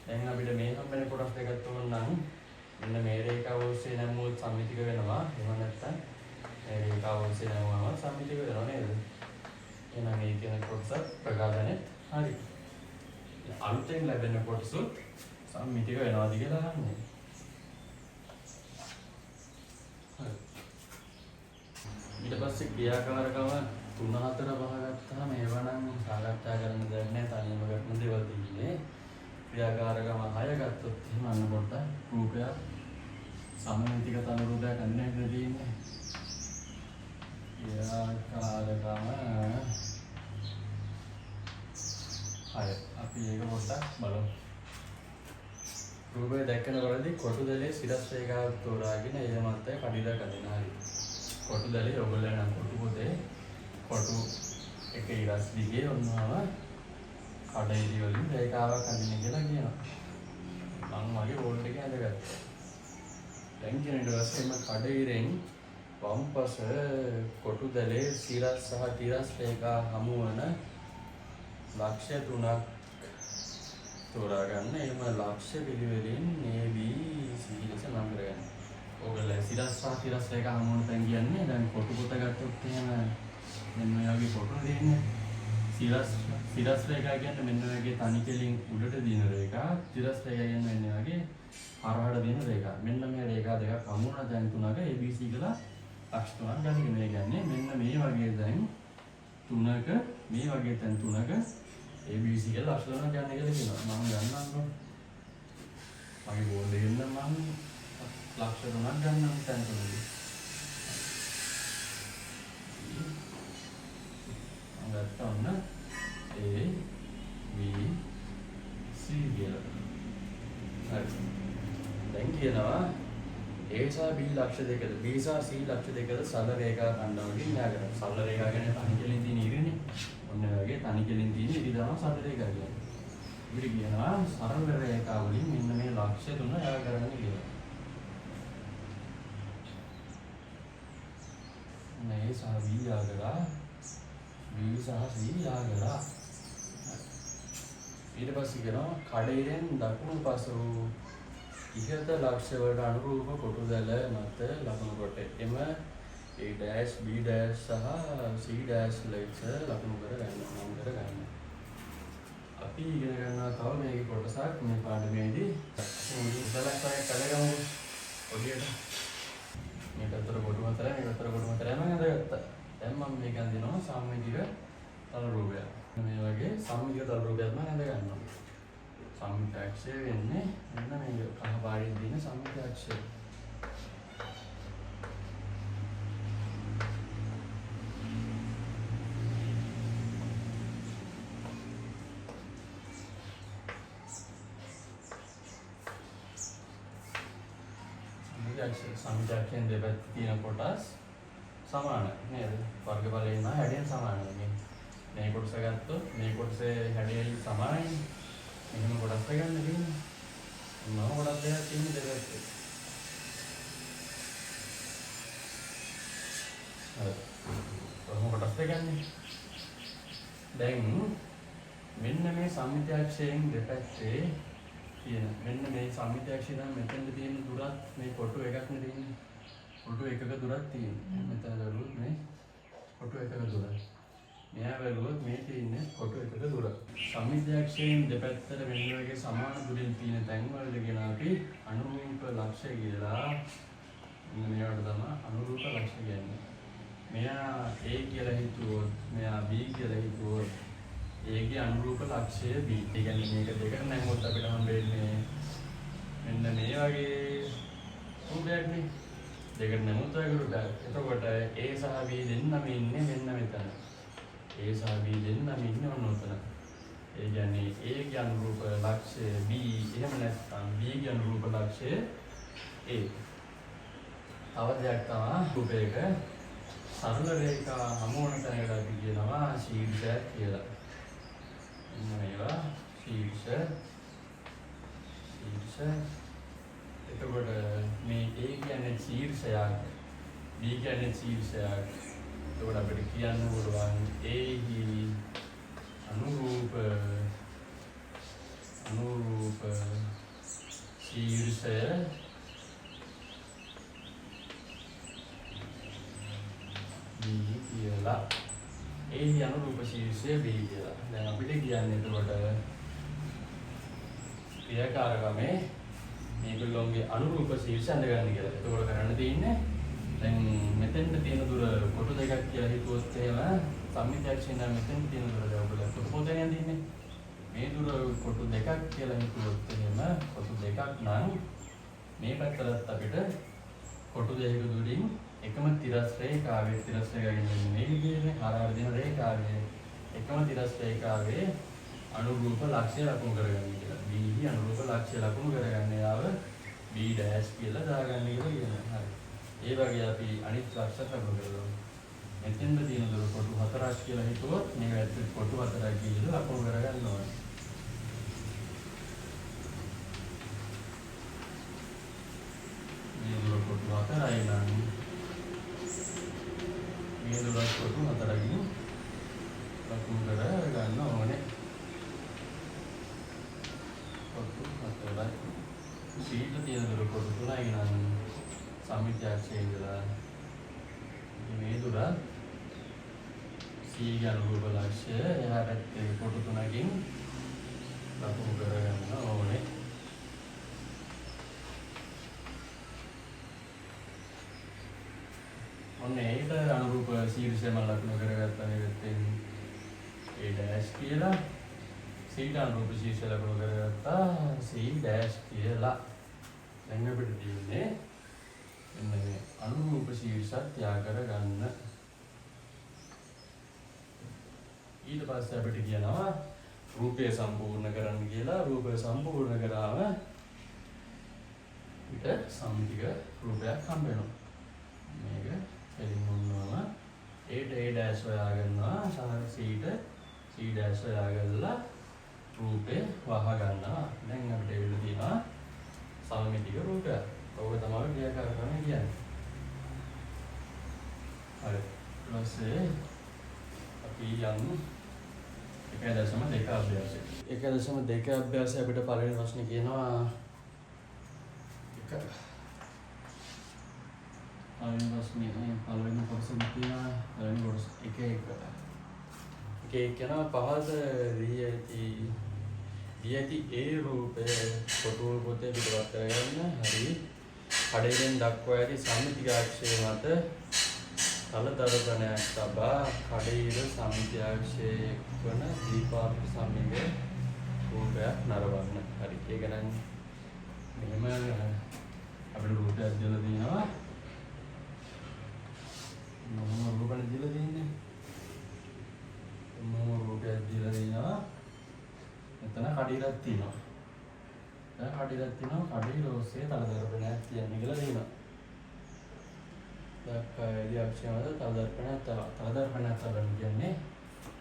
දැන් අපිට මේ හම්බෙන කොටස් දෙකක් තුනක් නම් මෙන්න මේ රේඛාව ඔස්සේ නැමුවොත් සම්මිතික වෙනවා. එහෙම නැත්නම් මේ රේඛාව ඔස්සේ නැමුවම සම්මිතික වෙනව නේද? එහෙනම් මේ කියන කොටස ප්‍රකාශනේ හරි. අලුතෙන් ලැබෙන කොටස සම්මිතික වෙනවද කියලා අහන්නේ. හරි. ඊට පස්සේ ක්‍රියාකාරකම 3 4 5 ගත්තාම ඒවා නම් සාකච්ඡා කරන්න දෙයක් නැහැ. තනියම ගන්න දේවල් තියෙන්නේ. ක්‍රියාකාරකම 6 ගත්තොත් එහෙම අන්න පොඩ්ඩක් රූපයක් සම්මිතික තන රූපයක් අන්න හැදෙන්න තියෙන්නේ. ක්‍රියාකාරකම 6. අපි ඒක පොඩ්ඩක් බලමු. රූපය දැක්කනකොටදී කොටු දැලේ සිරස් රේඛාවක් තෝරාගෙන ඒ මතය කඩිලා කදිනා හරි. කොටු දැලේ ඔයගොල්ලෝ නම් කොටු පොතේ කොටු එක ඉරස් දිගේ ඔන්නව කඩේලි වලින් රේඛාවක් අඳින්න කියලා කියනවා. මම මගේ බෝඩ් එකේ ඇඳගත්තා. දැන් කියන ඊට පස්සේ මම කඩේරෙන් වම්පස කොටු දැලේ සිරස් සහ තිරස් රේඛා හමු වන ලක්ෂ්‍ය 3ක් තෝරා ගන්න. එහෙම ලක්ෂ්‍ය පිළිවෙලින් A B C ලෙස නම් කරගන්න. ඔයගොල්ලෝ සිරස් සහ තිරස් රේඛා හමු වන තැන් කියන්නේ දැන් කොටු පොත ගත්තොත් එහෙම මෙන්න මේ වගේ කොටු දෙන්නේ. සිරස් රේඛා කියන්නේ මෙන්න මේ වගේ තනි කෙලින් උඩට දින රේඛා. තිරස් රේඛා කියන්නේ මෙන්න වගේ හරහට දින රේඛා. මෙන්න මේ රේඛා දෙකක් හමු වන තැන් තුනක A B C කියලා ලක්ෂ්‍ය 3ක් ගන්න. මේ කියන්නේ මෙන්න මේ වගේ දැන් තුනක මේ වගේ තැන් තුනක ABC කියලා ලක්ෂ්‍ය 3ක් ගන්න කියලා කියනවා. මම ගන්නම්කො. මගේ බෝඩ් එකෙන් නම් මම ලක්ෂ්‍ය 3ක් ගන්නම් තැන් තුනකදී. මම ගන්න A B C කියලා. හරි. දැන් කියනවා A සහ B ලක්ෂ්‍ය දෙකද B සහ C ලක්ෂ්‍ය දෙකද සරල රේඛා ඛණ්ඩවලින් න්‍යාය කරනවා. සරල රේඛා කියන්නේ තනි කෙලින් තියෙන ඉරනේ. ඔන්න වගේ තනි කෙලින් තියෙන ඉරි තමයි සරල රේඛා කියන්නේ. ඉතින් කියනවා සරල රේඛා වලින් මෙන්න මේ ලක්ෂ්‍ය තුන න්‍යාය කරන්න කියලා. A සහ B යා කරා B සහ C යා කරා. ඊට පස්සේ කියනවා කඩේරෙන් දකුණු පසු ඉහත ලක්ෂ්‍ය වලට අනුරූප කොටු දැල මත ලකුණු කොට එම A dash B dash සහ C dash ලෙස ලකුණු කර ගන්න. අපි ඉගෙන ගන්නවා තව මේකේ කොටසක් මේ පාඩමේදී උදලක් වගේ කලගමු ඔඩියට මේ පැත්තට කොටු හතරයි මේ පැත්තට කොටු හතරයි සම්මිතික තල රූපයක්ම නැඳ ගන්නවා. සම්මිතාක්ෂය වෙන්නේ මෙන්න මේ කහ පාටින් තියෙන සම්මිතාක්ෂය. සම්මිතාක්ෂයෙන් දෙපැත්තේ තියෙන කොටස් සමාන නේද? වර්ගඵලයෙන් නම් හැඩයෙන් සමානයි. මේ කොටස ගත්තොත් මේ කොටසේ හැඩයෙන් සමානයි. එහෙම කොටස් ගන්න තියෙන්නේ. මොනවා කොටස් දෙකක් තියෙන්නේ දෙපැත්තේ. හරි. කොහොම කොටස් දෙකන්නේ? දැන් මෙන්න මේ සම්මිතාක්ෂයෙන් දෙපැත්තේ තියෙන මෙන්න මේ සම්මිතාක්ෂය නම් මෙතෙන්ද තියෙන දුරත් මේ කොටු එකක් නේ තියෙන්නේ. කොටු එකක දුරක් තියෙන්නේ. මෙතන දරුවොත් මේ කොටු එකක දුරක්. මෙහා බැලුවොත් මේ තියෙන්නේ කොටු එකක දුර. සම්මිතාක්ෂයෙන් දෙපැත්තට මෙන්න වගේ සමාන දුරින් තියෙන තැන් වලට කියන අපි අනුරූප ලක්ෂ කියලා මෙන්න මේවට තමයි අනුරූප ලක්ෂ කියන්නේ. මෙයා A කියලා හිතුවොත් මෙයා B කියලා හිතුවොත් A ගේ අනුරූප ලක්ෂය B. ඒ කියන්නේ මේක දෙකට නැංගුවොත් අපිට හම්බෙන්නේ මෙන්න මේ වගේ රූපයක් නේ. දෙකට නැමුත් වගේ රූපයක්. එතකොට A සහ B දෙන්නම ඉන්නේ මෙන්න මෙතන. A සහ B දෙන්නම ඉන්නේ ඔන්න ඔතන. ඒ කියන්නේ A ගේ අනුරූප ලක්ෂය B, එහෙම නැත්නම් B ගේ අනුරූප ලක්ෂය A. තව දෙයක් තමයි රූපයක සරල රේඛා හමු වන තැනකට අපි කියනවා ශීර්ෂයක් කියලා. මේවා ශීර්ෂ. එතකොට මේ A කියන්නේ ශීර්ෂයක්, B කියන්නේ ශීර්ෂයක්. එතකොට අපිට කියන්න පුළුවන් A හි අනුරූප ශීර්ෂය B කියලා. A හි අනුරූප ශීර්ෂය B කියලා. දැන් අපිට කියන්නේ එතකොට ක්‍රියාකාරකමේ මේගොල්ලෝගේ අනුරූප ශීර්ෂ අඳගන්න කියලා. එතකොට කරන්න තියෙන්නේ දැන් මෙතෙන්ට තියෙන දුර කොටු දෙකක් කියලා හිතුවොත් එහෙම සම්මිතාක්ෂයෙන් නම් මෙතෙන්ට තියෙන දුර ඔයගොල්ලෝ කොටු පොතේ යන්නේ. මේ දුර කොටු දෙකක් කියලා හිතුවොත් එහෙම කොටු දෙකක් නම් මේ පැත්තට අපිට කොටු දෙකක දුරින් එකම තිරස් රේඛාවේ තිරස් රේඛාවෙන් මේ විදිහේ ආකාර දෙන රේඛාවේ එකම තිරස් රේඛාවේ අනුරූප ලක්ෂ්‍ය ලකුණු කරගන්න කියලා. B හි අනුරූප ලක්ෂ්‍ය ලකුණු කරගන්න යාව B ඩෑෂ් කියලා දාගන්න කියලා කියනවා. හරි. ඒ වගේ අපි අනිත් ලක්ෂ්‍ය ලකුණු කරගමු. මෙතෙන්ද තියෙන දුර කොටු 4ක් කියලා හිතුවොත් මේක ඇතුළේ කොටු 4ක් කියලා ලකුණු කරගන්න ඕනේ. මේ දුර කොටු 4යි නම් මේ දුර කොටු 4කින් ලකුණු කරගන්න ඕනේ. කොටු 4යි. සීට තියෙන දුර කොටු 3යි නම් සම්මිතාක්ෂයේ ඉඳලා මේ දුර C ගේ අනුරූප ලක්ෂ්‍ය එහා පැත්තේ කොටු 3කින් ලකුණු කරගන්න ඕනේ. ඔන්න ඒකට අනුරූප ශීර්ෂය මම ලකුණු කරගත්තා මේ පැත්තෙන් A ඩෑෂ් කියලා. C ට අනුරූප ශීර්ෂය ලකුණු කරගත්තා C ඩෑෂ් කියලා. දැන් අපිට තියෙන්නේ එන්න මේ අනුරූප ශීර්ෂත් ත්‍යාග කරගන්න. ඊට පස්සේ අපිට කියනවා රූපය සම්පූර්ණ කරන්න කියලා. රූපය සම්පූර්ණ කරාම ඊට සම්මිතික රූපයක් හම්බ වෙනවා. මේක එලින් වුණාම A ට A ඩෑෂ් හොයා ගන්නවා සහ C ට C ඩෑෂ් හොයා ගන්නලා රූපේ වහ ගන්නවා. දැන් අපිට එවිල තියෙනවා සමමිතික රූපයක්. ඔක තමයි ක්‍රියාකාරකම කියන්නේ. හරි. ඊපස්සේ අපි යමු 1.2 අභ්‍යාසය. 1.2 අභ්‍යාසය අපිට පළවෙනි ප්‍රශ්නේ කියනවා පළවෙනි කොටස තියෙනවා පළවෙනි කොටස 1 කියනවා පහත දී ඇති A රූපය කොටු පොතේ පිටවත් කරගන්න. හරි. කඩේෙන් දක්වා ඇති සම්මිතිකාක්ෂය මත තලදර්පණයක් තබා කඩීර සමිතියාක්ෂයේ වන දීපාවලි සමීපයේ රූපයක් නරවන්න. හරි. ඒක නම් මෙහෙම අපිට රූපයක් දීලා දිනවා. මොන රූපයක් දීලා දින්නේ? මොන රූපයක් දීලා දිනවා? එතන කඩීරක් තියෙනවා. දැන් කඩීරක් තියෙනවා. කඩීර ඔස්සේ තලදර්පණයක් තියන්නේ කියලා දිනවා. දැක්කයි අක්ෂයවල තලදර්පණයක් තලදර්පණයක් තබන්න කියන්නේ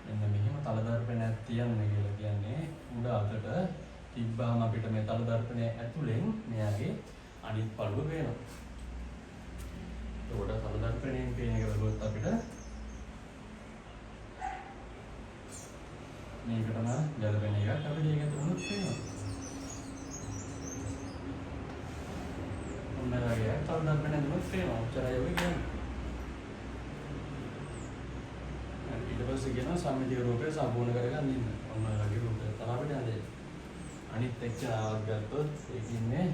මෙන්න මෙහෙම තලදර්පණයක් තියන්නේ කියලා කියන්නේ උඩ අතට තිබ්බාම අපිට මේ තලදර්පණය ඇතුලෙන් මෙයාගේ අනිත් පළුව පේනවා. ඒකට තලදර්පණයෙන් පේන එක බලුවොත් අපිට මේකටම ගැලපෙන එකක් අපිට ඒක තුනක් පේනවා. ඔන්නලාගේ තලදර්පණය දුන්නොත් පේනවා. ඔච්චරයි ඔය කියන්නේ. ඊට පස්සේ කියනවා සම්මිතිය රූපය සම්පූර්ණ කරගන්න ඉන්න. ඔන්නලාගේ රූපය තමයි අපිට හදේ. අනිත් එක්කනාවක් ගත්තොත් ඒකින්නේ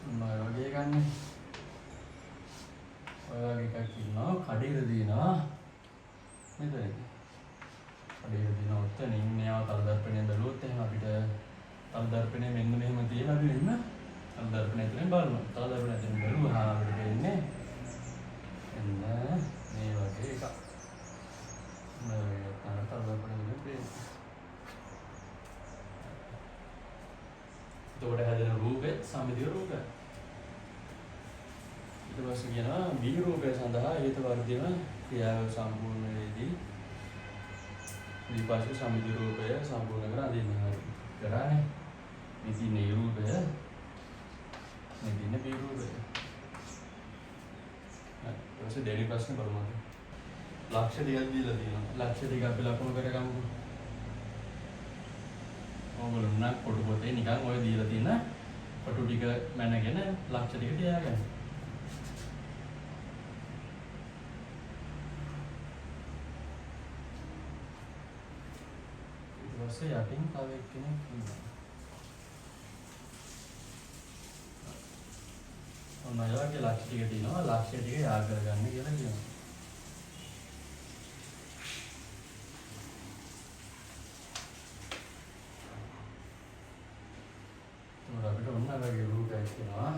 මොනවා වගේ ගන්න. ඔය වගේ එකක් ඉන්නවා කඩේල දිනවා. මෙතන. කඩේල දිනවා උත්තරින් මෙයාව තලදර්පණයෙන් බැලුවොත් එහෙනම් අපිට තලදර්පණය මෙන්න මෙහෙම තියලා අපි මෙන්න තලදර්පණය තුලින් බලනවා. තලදර්පණය තුලින් බැලුවා අපිට වෙන්නේ එන්න මේ වගේ එකක්. මේ තලදර්පණය තුලින් පේනවා. එතකොට හැදෙන රූපේ සම්මිතිය රූපය. ඊට පස්සේ කියනවා බී රූපය සඳහා හේතු වර්ධින ක්‍රියාව සම්පූර්ණ වේදී දීපාශ සම්මිතිය රූපය සම්පූර්ණ කර අදින්න කරානේ. මේ තියෙන රූපය මේ තියෙන බී රූපය. ඊට පස්සේ දෙවි ප්‍රශ්නේ බලමු. ලක්ෂ ටිකක් දීලා තියෙනවා. ලක්ෂ ටික අපි ලකුණු කරගමු. ඕගොල්ලෝ නම් පොඩු පොතේ නිකන් ඔය දීලා තියෙන පොටු ටික මැනගෙන ලක්ෂ ටික තියාගන්න. ඊට පස්සේ යටින් තව එක්කෙනෙක් ඉන්නවා. ඔන්න ඔයගේ ලක්ෂ ටික තියෙනවා. ලක්ෂ ටික යා කරගන්න කියලා කියනවා. අපිට ඔන්න වගේ රූපයක් තියෙනවා.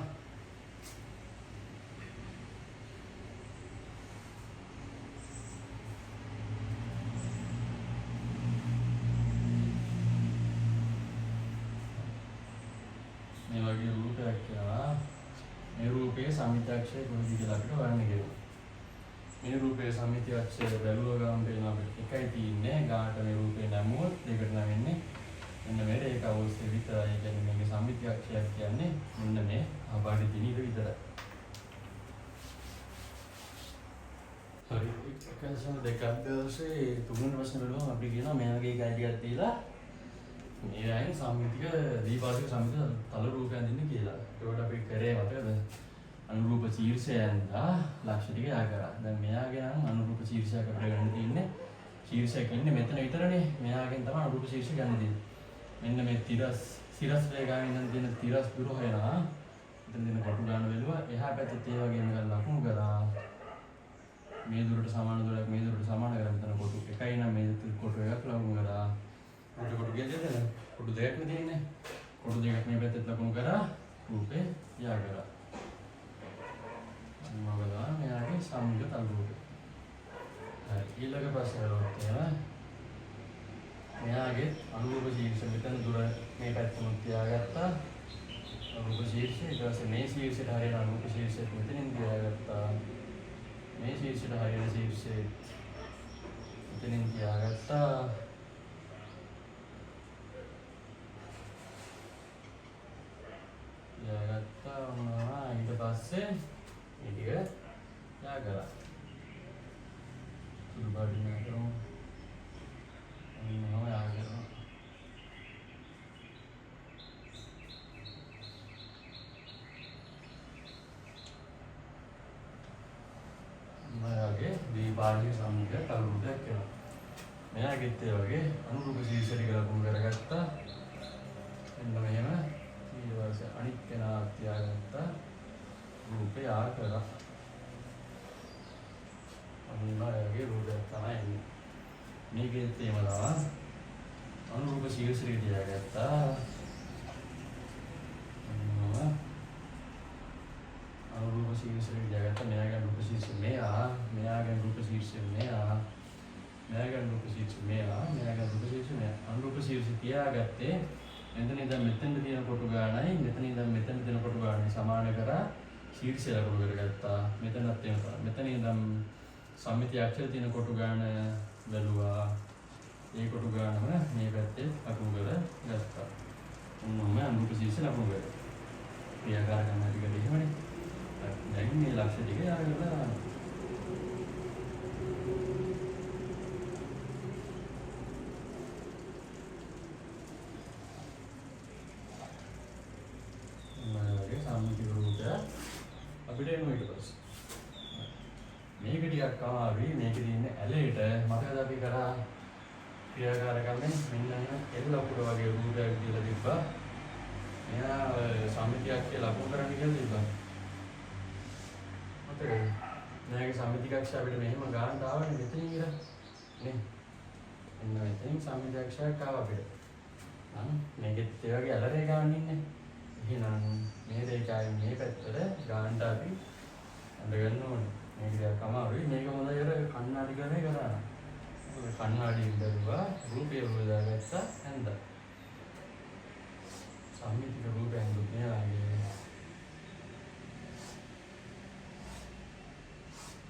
මේ වගේ රූපයක් තියෙනවා. මේ රූපයේ සම්මිතාක්ෂය කොහොමද කියලා අපිට හොයන්න කියලා. මේ රූපයේ සම්මිතාක්ෂය බැලුව ගමන් පේන අපිට එකයි තියෙන්නේ. ගානට මේ රූපේ නැමුවොත් දෙකට නැවෙන්නේ මෙන්න මේ ඒක අවශ්‍ය විතරයි. කියන්නේ මේකේ සම්මිතියක්ෂයක් කියන්නේ මෙන්න මේ ආපාඩි දිනීර විතරයි. හරි එකසම දෙකක් දැසේ තුන්වෙනි ප්‍රශ්නේ බලමු. අපි කියනවා මේ වගේ එකයි ටිකක් තියලා මේ අයින් සම්මිතික දීපාසික සම්මිතික තල රූපයන් දෙන්නේ කියලා. ඒකට අපි කරේ මතකද? අනුරූප ශීර්ෂයෙන් ලක්ෂ ටික යා කරා. දැන් මෙයාගේ නම් අනුරූප ශීර්ෂයක් අපිට ගන්න තියෙන්නේ. ශීර්ෂයක් ඉන්නේ මෙතන විතරනේ. මෙයාගෙන් තමයි අනුරූප ශීර්ෂය ගන්න දෙන්නේ. මෙන්න මේ සිරස් වේගයෙන් ඉඳන් තියෙන තිරස් දුර හොයනවා. එතන දෙන කොටු ගන්න බැලුවා. එහා පැත්තේ ඒ වගේම ගන්න ලකුණු කරා. මේ දුරට සමාන දුරක් මේ දුරට සමාන කරලා මෙතන කොටු එකයි නම් මේ කොටු එකක් ලකුණු කරා. කොටු ගියද? කොටු දෙකක් නේ තියෙන්නේ. කොටු දෙකක් මේ පැත්තට ලකුණු කරා. රූපේ යා කරා. මොකද මෙයාගේ සම්මිත තල රූපේ. හරි ඊළඟ ප්‍රශ්නේ වලට මෙයාගේ අනුරූප ශීර්ෂ මෙතන දුර මේ පැත්තම තියාගත්තා. අනුරූප ශීර්ෂය ඊට පස්සේ මේ ශීර්ෂයට හරියන අනුරූප ශීර්ෂය මෙතනින් තියාගත්තා. මේ ශීර්ෂයට හරියන ශීර්ෂය මෙතනින් තියාගත්තා. ඊට පස්සේ මේ ටික යා කරා. සුදු පාටින් කරමු. මම යා කරනවා. මයාගේ දීපාලික සම්මිතිය කරුණක් කරනවා. මෙයාගෙත් ඒ වගේ අනුරූප ශීර්ෂ ටික ලකුණු කරගත්තා. එන්න මෙහෙම ඊට පස්සේ අනිත් කෙනා තියාගත්තා. රූපේ ආ කරා. අන්න ඔයගේ රූපයක් තමයි එන්නේ. මේකෙත් එහෙම තමයි. අනුරූප ශීර්ෂය තියාගත්තා. අනුරූප ශීර්ෂය තියාගත්තා. මෙයාගේ රූප ශීර්ෂය මෙයා. මෙයාගේ රූප ශීර්ෂය මෙයා. මෙයාගේ රූප ශීර්ෂය මෙයා. මෙයාගේ රූප ශීර්ෂය මෙයා. අනුරූප ශීර්ෂය තියාගත්තේ මෙතන ඉඳන් මෙතෙන්ට තියෙන කොටු ගානයි මෙතන ඉඳන් මෙතෙන්ට තියෙන කොටු ගානයි සමාන කරලා ශීර්ෂය ලකුණු කරගත්තා. මෙතනත් එහෙම තමයි. මෙතන ඉඳන් සම්මිතිය අක්ෂර තියෙන කොටු ගාන බැලුවා. ඒ කොටු ගානම මේ පැත්තේ ලකුණු කරගත්තා. මොනම අනුරූප ශීර්ෂය ලකුණු කරගත්තා. ක්‍රියාකාරකම් ටික දෙහිමනේ. දැන් මේ ලක්ෂ්‍ය ටික යාගලා අපිට එනවා ඊට පස්සේ මේක ටිකක් අමාරුයි. මේකේ තියෙන ඇලේට මතකද අපි කරා ක්‍රියාකාරකම්ෙන් මෙන්න එල් ලකුණ වගේ රූපයක් දීලා තිබ්බා. මෙයා සම්මිතියක් කියලා ලකුණු කරන්න කියලා තිබ්බා. මතකද? මෙයාගේ සම්මිතිකක්ෂය අපිට මෙහෙම ගන්න ආවනේ මෙතන ඉඳලා නේ. එන්න මෙතනින් සම්මිතිකක්ෂයක් ආවා අපිට. මේකෙත් ඒ වගේ ඇලරේ ගන්න ඉන්නේ. එහෙනම් මේ රේඛාවෙන් මේ පැත්තට ගානට අපි අඳගන්න ඕනේ. මේක ටිකක් අමාරුයි. මේක හොඳයි අර කණ්ණාඩි කරේ කරා. කණ්ණාඩියෙන් බැලුවා රූපය හොදාගත්තා හැන්ද. සම්මිතික රූපයෙන් දුන්නේ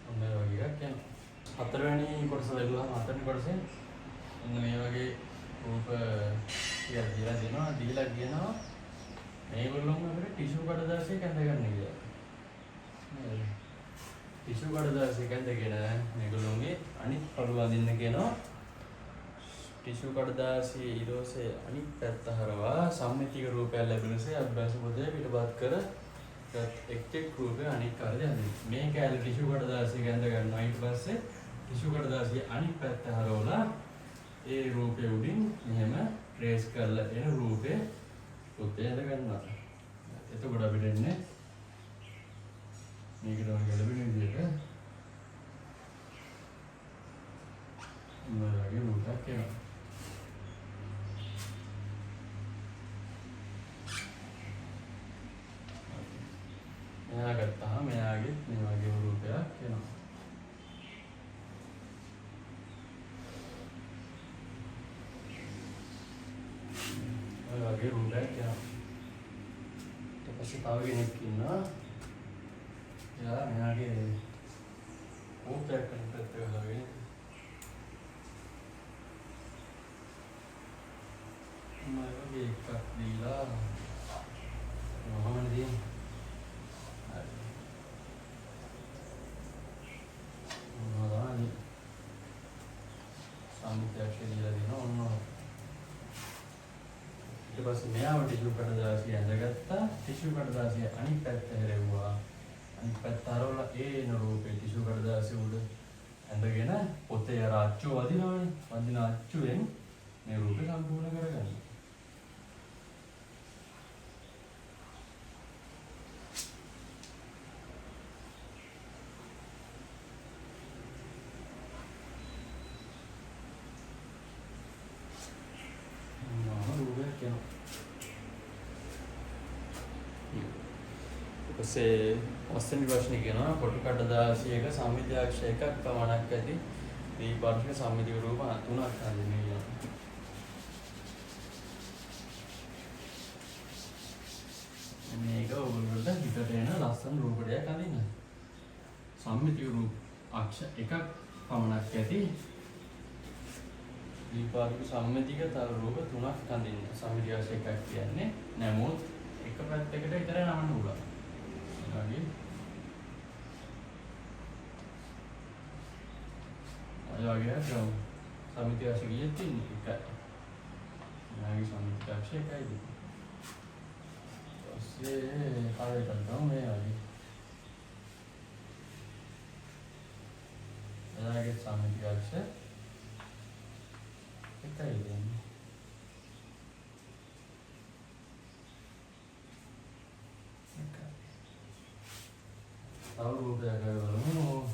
ඔන්න ඔය වගේ එකක් යනවා. හතරවෙනි කොටස බැලුවාම හතරවෙනි කොටසේ ඔන්න මේ වගේ රූප ටිකක් දීලා දෙනවා. දීලා කියනවා මේගොල්ලොම අපිට ටිෂු කඩදාසියක ඇඳගන්න කියලා. නේද? ටිෂු කඩදාසියක ඇඳගෙන මේගොල්ලෝගේ අනිත් කඩුව අඳින්න කියනවා. ටිෂු කඩදාසිය ඊළෝසේ අනිත් පැත්ත හරවා සම්මිතික රූපයක් ලැබෙනසේ අභ්‍යාස පොතේ පිටපත් කර එක් රූපේ අනිත් කාර්යය අඳින්න. මේ කැලේ ටිෂු කඩදාසියක ඇඳ ගන්නවා. ඊට පස්සේ ටිෂු කඩදාසිය අනිත් පැත්ත හරවලා ඒ රූපේ උඩින් මෙහෙම ට්‍රේස් කරලා එන රූපේ පොතේ ඇඳ ගන්නවා. එතකොට අපිට එන්නේ මේකට වගේ ගැලපෙන විදිහට මොනවාගේ රූපයක් එනවා. මෙයා ගත්තාම මෙයාගේ මේ වගේ රූපයක් එනවා. ඔය වගේ රූපයක් එනවා. ඊට පස්සේ තව කෙනෙක් ඉන්නවා. එයා මෙයාගේ රූපයක් කරන පැත්තට ගලවගෙන මම වගේ එකක් දීලා මොහොමද දෙන්නේ? මොනවාද? සම්මුතියක් දීලා දෙනවා ඔන්න. ඊට පස්සේ මෙයාම ටිෂු කඩදාසිය ඇඳගත්තා. ටිෂු කඩදාසිය අනිත් පැත්ත හැරෙව්වා. අනිත් පැත්ත හරවලා ඒන රූපේ ටිෂු කඩදාසිය උඩ ඇඳගෙන පොතේ අර අච්චුව වදිනවනේ. වදින අච්චුවෙන් මේ රූපේ සම්පූර්ණ කරගන්න. පස්සේ පස්වෙනි ප්‍රශ්නේ කියනවා කොටු කඩදාසියක සම්මිතියක්ෂ එකක් පමණක් ඇති දීපාර්ශ්වික සම්මිතික රූප 3ක් හඳුන්වන්නේ කියනවා. මේක ඔයගොල්ලන්ට හිතට එන ලස්සන රූපයක් අඳින්න. සම්මිතික රූප අක්ෂ එකක් පමණක් ඇති දීපාර්ශ්වික සම්මිතික තව රූප 3ක් අඳින්න. සම්මිතියක්ෂ එකක් කියන්නේ නමුත් එක පැත්තකට විතරයි නමන්න පුළුවන්. lagi lagi ada samiti aslinya ini ikat lagi samiti asli kayak gitu asli ada tentang lagi lagi samiti asli kayak gitu. Tahu rupanya kalau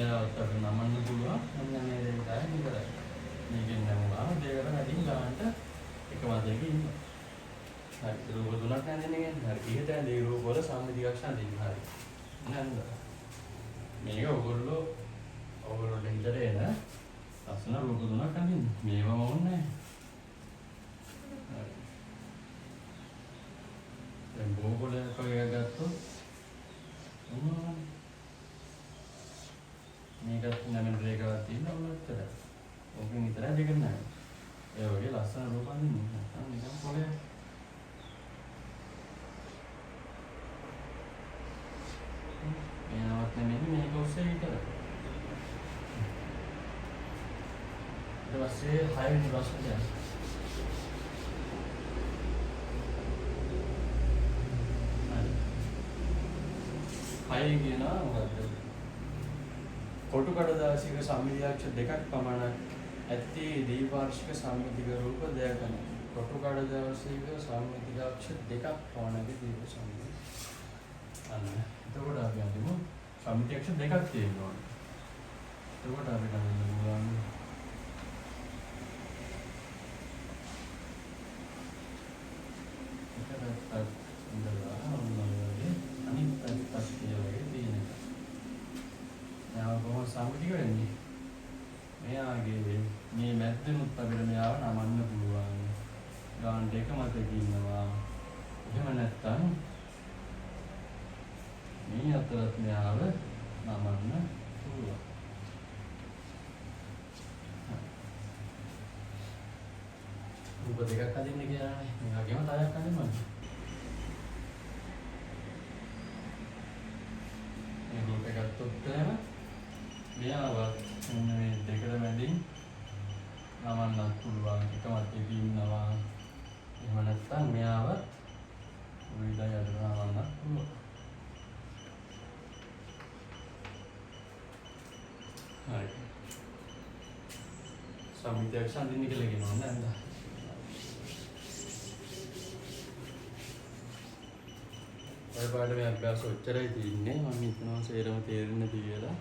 එයාවත් අපිට නමන්න පුළුවන්. මෙන්න මේ දෙක තමයි ඉවරයි. මේකෙන් නමුවා දෙකට නැතිනම් ගන්නට එක මතයක ඉන්නවා. හරි රූප තුනක් නැන්දෙන්නේ කියන්නේ. හරි ඉහත ඇඳේ රූප වල සම්මිතික අක්ෂර දෙන්න හරි. නේද? මේක ඔයගොල්ලෝ හිතට එන ලස්සන රූප තුනක් අඳින්න. මේවම ඕනේ නැහැ. දැන් බෝගොල කෝය ගත්තොත් මේකත් නැමෙන රේඛාවක් තියෙනවා උනත්තර. ඕකෙන් විතරයි දෙක නැහැ. ඒ වගේ ලස්සන රූප අඳින්න. නැත්නම් නිකන් පොළේ. මේවත් නෙමෙයි මේක ඔස්සේ විතරයි. ඊට පස්සේ 6 වෙනි ප්‍රශ්නේ යන්න. හයි කියනවා මොකද්ද? කොටු කඩදාසියක සම්මිතියක්ෂ දෙකක් පමණ ඇති දීපාර්ශ්වික සම්මිතික රූප දෙකක්. කොටු කඩදාසියක සම්මිතියක්ෂ දෙකක් පමණ දීප සම්මිතිය. අන්න එතකොට අපි අඳිමු සම්මිතියක්ෂ දෙකක් තියෙනවා. එතකොට අපිට අඳින්න පුළුවන් සම්පූර්ණ වෙන්නේ මෙයාගේ මේ මැද්දෙනුත් අපිට මෙයාව නමන්න පුළුවන්. ගාන දෙක මතක ඉන්නවා. එහෙම නැත්නම් මේ අතරත් මෙයාව නමන්න පුළුවන්. රූප දෙකක් අදින්න කියලානේ. මෙයාගේම තයක් අදින්න ඕනේ. මේ රූප එකක් ගත්තොත් මෙයාවත් මේ දෙකට මැදින් නමන්නත් පුළුවන්. එකමත් එක ඉන්නවා. එහෙම නැත්නම් මෙයාවත් උවිදයි අදට නමන්නත් පුළුවන්. හරි. සම්මිතියක් සම්දින්න කියලා කියනවා නේද? ඔය පාඩමේ අභ්‍යාස ඔච්චරයි තියෙන්නේ. මම හිතනවා සේරම තේරෙන්නේ කියලා.